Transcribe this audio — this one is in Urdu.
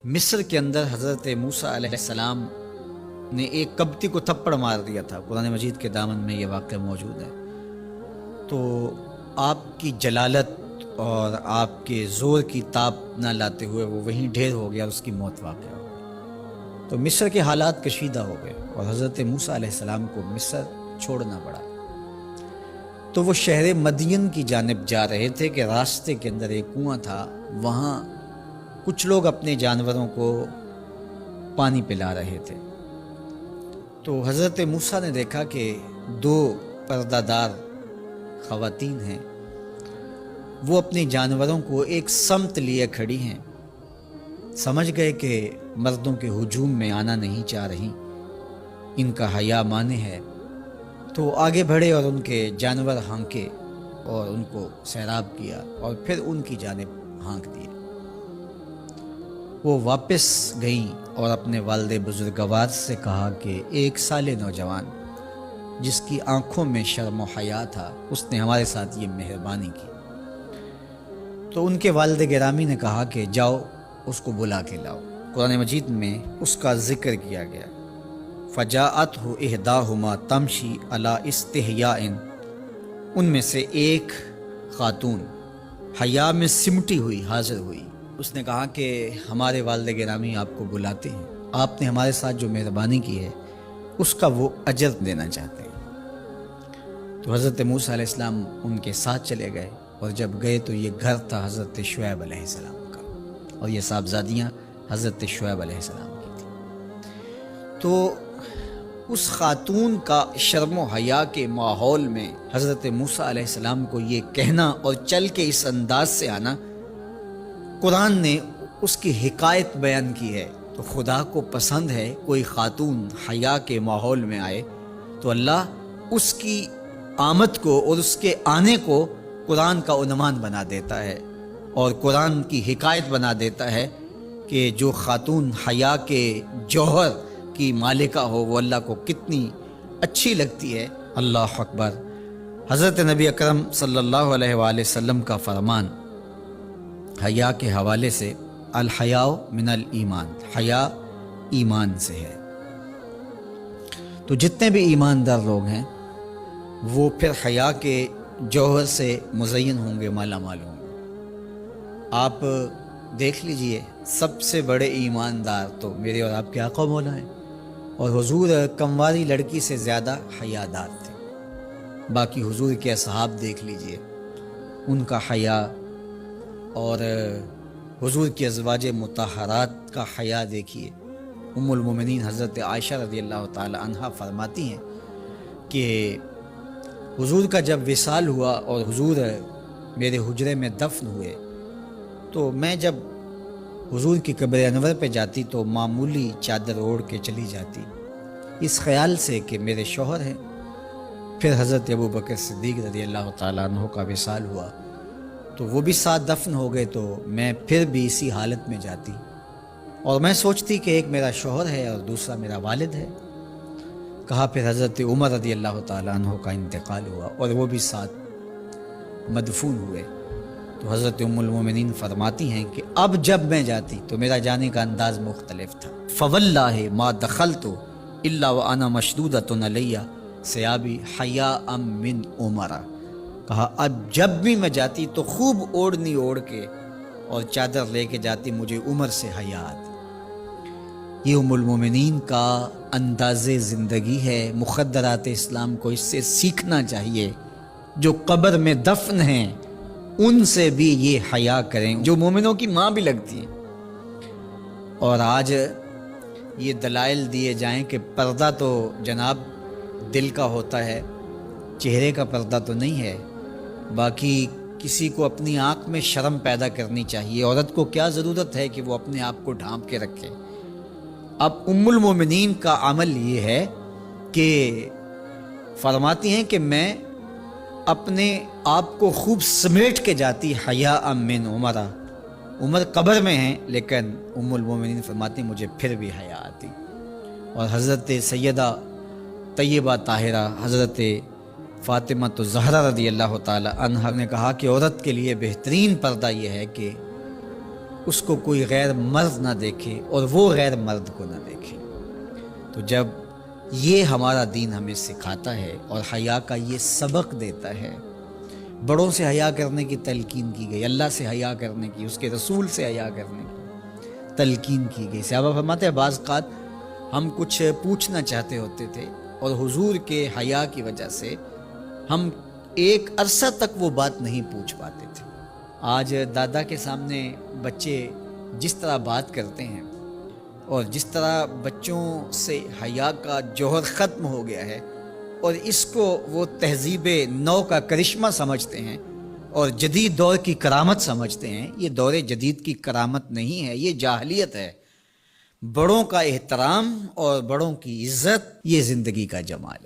مصر کے اندر حضرت موسیٰ علیہ السلام نے ایک کبتی کو تھپڑ مار دیا تھا۔ قرآن مجید کے دامن میں یہ واقعہ موجود ہے۔ تو آپ کی جلالت اور آپ کے زور کی تاب نہ لاتے ہوئے وہ وہیں ڈھیر ہو گیا اور اس کی موت واقع ہو گئی۔ تو مصر کے حالات کشیدہ ہو گئے اور حضرت موسیٰ علیہ السلام کو مصر چھوڑنا پڑا۔ تو وہ شہر مدین کی جانب جا رہے تھے کہ راستے کے اندر ایک کنواں تھا، وہاں کچھ لوگ اپنے جانوروں کو پانی پلا رہے تھے۔ تو حضرت موسیٰ نے دیکھا کہ دو پردہ دار خواتین ہیں، وہ اپنے جانوروں کو ایک سمت لیے کھڑی ہیں۔ سمجھ گئے کہ مردوں کے ہجوم میں آنا نہیں چاہ رہی، ان کا حیا مانے ہے۔ تو آگے بڑھے اور ان کے جانور ہانکے اور ان کو سیراب کیا اور پھر ان کی جانب ہانک دیے۔ وہ واپس گئیں اور اپنے والد بزرگوار سے کہا کہ ایک سال نوجوان جس کی آنکھوں میں شرم و حیا تھا، اس نے ہمارے ساتھ یہ مہربانی کی۔ تو ان کے والد گرامی نے کہا کہ جاؤ اس کو بلا کے لاؤ۔ قرآن مجید میں اس کا ذکر کیا گیا، فجاءتہ احداہما تمشی علی استحیاء، ان میں سے ایک خاتون حیا میں سمٹی ہوئی حاضر ہوئی۔ اس نے کہا کہ ہمارے والد گرامی آپ کو بلاتے ہیں، آپ نے ہمارے ساتھ جو مہربانی کی ہے اس کا وہ اجر دینا چاہتے ہیں۔ تو حضرت موسیٰ علیہ السلام ان کے ساتھ چلے گئے، اور جب گئے تو یہ گھر تھا حضرت شعیب علیہ السلام کا، اور یہ صاحبزادیاں حضرت شعیب علیہ السلام کی تھیں۔ تو اس خاتون کا شرم و حیا کے ماحول میں حضرت موسیٰ علیہ السلام کو یہ کہنا اور چل کے اس انداز سے آنا، قرآن نے اس کی حکایت بیان کی ہے۔ تو خدا کو پسند ہے کوئی خاتون حیا کے ماحول میں آئے تو اللہ اس کی آمد کو اور اس کے آنے کو قرآن کا عنوان بنا دیتا ہے اور قرآن کی حکایت بنا دیتا ہے کہ جو خاتون حیا کے جوہر کی مالکہ ہو وہ اللہ کو کتنی اچھی لگتی ہے۔ اللہ اکبر۔ حضرت نبی اکرم صلی اللہ علیہ وآلہ وسلم کا فرمان حیا کے حوالے سے، الحیاء من الایمان، حیا ایمان سے ہے۔ تو جتنے بھی ایماندار لوگ ہیں وہ پھر حیا کے جوہر سے مزین ہوں گے، مالا مال ہوں گے۔ آپ دیکھ لیجئے سب سے بڑے ایماندار تو میرے اور آپ کے آقا مولا ہیں، اور حضور کمواری لڑکی سے زیادہ حیادار تھے۔ باقی حضور کے اصحاب دیکھ لیجئے، ان کا حیا، اور حضور کی ازواج مطہرات کا حیا دیکھیے۔ ام المومنین حضرت عائشہ رضی اللہ تعالی عنہا فرماتی ہیں کہ حضور کا جب وصال ہوا اور حضور میرے حجرے میں دفن ہوئے، تو میں جب حضور کی قبر انور پہ جاتی تو معمولی چادر اوڑھ کے چلی جاتی، اس خیال سے کہ میرے شوہر ہیں۔ پھر حضرت ابو بکر صدیق رضی اللہ تعالیٰ عنہ کا وصال ہوا تو وہ بھی ساتھ دفن ہو گئے، تو میں پھر بھی اسی حالت میں جاتی اور میں سوچتی کہ ایک میرا شوہر ہے اور دوسرا میرا والد ہے۔ کہا پھر حضرت عمر رضی اللہ تعالیٰ عنہ کا انتقال ہوا اور وہ بھی ساتھ مدفون ہوئے۔ تو حضرت ام المومنین فرماتی ہیں کہ اب جب میں جاتی تو میرا جانے کا انداز مختلف تھا۔ فواللہ ما دخلت الا وانا مشدودۃ علی ثیابی حیاء من عمر۔ کہا اب جب بھی میں جاتی تو خوب اوڑھنی اوڑھ کے اور چادر لے کے جاتی، مجھے عمر سے حیا آتی۔ یہ ام المومنین کا انداز زندگی ہے۔ مخدرات اسلام کو اس سے سیکھنا چاہیے۔ جو قبر میں دفن ہیں ان سے بھی یہ حیا کریں، جو مومنوں کی ماں بھی لگتی ہیں۔ اور آج یہ دلائل دیے جائیں کہ پردہ تو جناب دل کا ہوتا ہے، چہرے کا پردہ تو نہیں ہے۔ باقی کسی کو اپنی آنکھ میں شرم پیدا کرنی چاہیے۔ عورت کو کیا ضرورت ہے کہ وہ اپنے آپ کو ڈھانپ کے رکھے؟ اب ام المومنین کا عمل یہ ہے کہ فرماتی ہیں کہ میں اپنے آپ کو خوب سمیٹ کے جاتی حیاء من عمر۔ عمر قبر میں ہیں لیکن ام المومنین فرماتی مجھے پھر بھی حیا آتی۔ اور حضرت سیدہ طیبہ طاہرہ حضرت فاطمہ الزہرا رضی اللہ تعالی عنہا نے کہا کہ عورت کے لیے بہترین پردہ یہ ہے کہ اس کو کوئی غیر مرد نہ دیکھے اور وہ غیر مرد کو نہ دیکھے۔ تو جب یہ ہمارا دین ہمیں سکھاتا ہے اور حیا کا یہ سبق دیتا ہے، بڑوں سے حیا کرنے کی تلقین کی گئی، اللہ سے حیا کرنے کی، اس کے رسول سے حیا کرنے کی تلقین کی گئی۔ صحابہ فرماتے ہیں بعض اوقات ہم کچھ پوچھنا چاہتے ہوتے تھے اور حضور کے حیا کی وجہ سے ہم ایک عرصہ تک وہ بات نہیں پوچھ پاتے تھے۔ آج دادا کے سامنے بچے جس طرح بات کرتے ہیں اور جس طرح بچوں سے حیا کا جوہر ختم ہو گیا ہے اور اس کو وہ تہذیب نو کا کرشمہ سمجھتے ہیں اور جدید دور کی کرامت سمجھتے ہیں، یہ دور جدید کی کرامت نہیں ہے، یہ جاہلیت ہے۔ بڑوں کا احترام اور بڑوں کی عزت یہ زندگی کا جمال ہے۔